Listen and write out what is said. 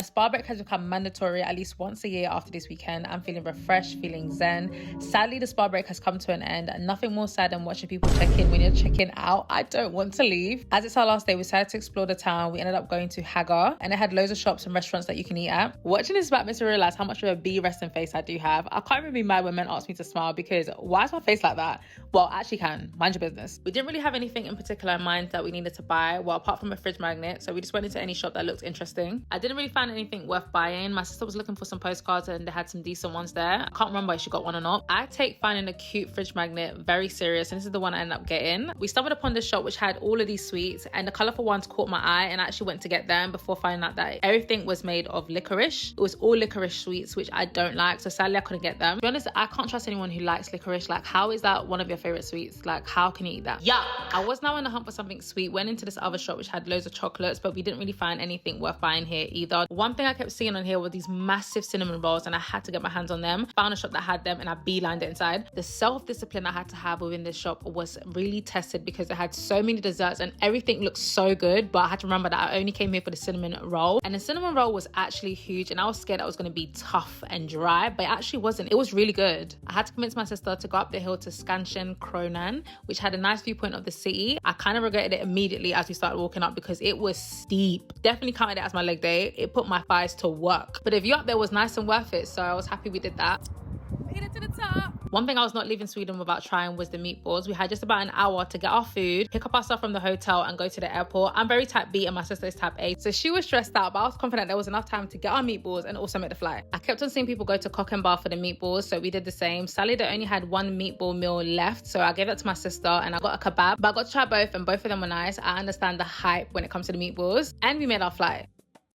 A spa break has become mandatory at least once a year after this weekend. I'm feeling refreshed, feeling zen. Sadly, the spa break has come to an end, and nothing more sad than watching people check in when you're checking out. I don't want to leave. As it's our last day, we decided to explore the town. We ended up going to Haga, and it had loads of shops and restaurants that you can eat at. Watching this back makes me realize how much of a bee resting face I do have. I can't even be mad when men ask me to smile, because why is my face like that? Well, I actually can. Mind your business. We didn't really have anything in particular in mind that we needed to buy, well, apart from a fridge magnet, so we just went into any shop that looked interesting. I didn't really find anything worth buying. My sister was looking for some postcards and they had some decent ones there. I can't remember if she got one or not. I take finding a cute fridge magnet very serious, and this is the one I ended up getting. We stumbled upon this shop which had all of these sweets, and the colourful ones caught my eye, and I actually went to get them before finding out that everything was made of licorice. It was all licorice sweets, which I don't like, so sadly I couldn't get them. To be honest, I can't trust anyone who likes licorice. Like, how is that one of your favourite sweets? Like, how can you eat that? Yeah. I was now on the hunt for something sweet, went into this other shop which had loads of chocolates, but we didn't really find anything worth buying here either. One thing I kept seeing on here were these massive cinnamon rolls, and I had to get my hands on them. Found a shop that had them and I beelined it inside. The self-discipline I had to have within this shop was really tested, because it had so many desserts and everything looked so good, but I had to remember that I only came here for the cinnamon roll, and the cinnamon roll was actually huge, and I was scared that it was going to be tough and dry, but it actually wasn't. It was really good. I had to convince my sister to go up the hill to Skansen Kronan, which had a nice viewpoint of the city. I kind of regretted it immediately as we started walking up, because it was steep. Definitely counted it as my leg day. It put my thighs to work, but the view up there was nice and worth it, so I was happy we did that. Made it to the top. One thing I was not leaving Sweden without trying was the meatballs. We had just about an hour to get our food, pick up our stuff from the hotel and go to the airport. I'm very type B and my sister is type A, so she was stressed out, but I was confident there was enough time to get our meatballs and also make the flight. I kept on seeing people go to Kök Bar for the meatballs, so we did the same. Sadly, they only had one meatball meal left, so I gave that to my sister and I got a kebab, but I got to try both and both of them were nice. I understand the hype when it comes to the meatballs, and we made our flight.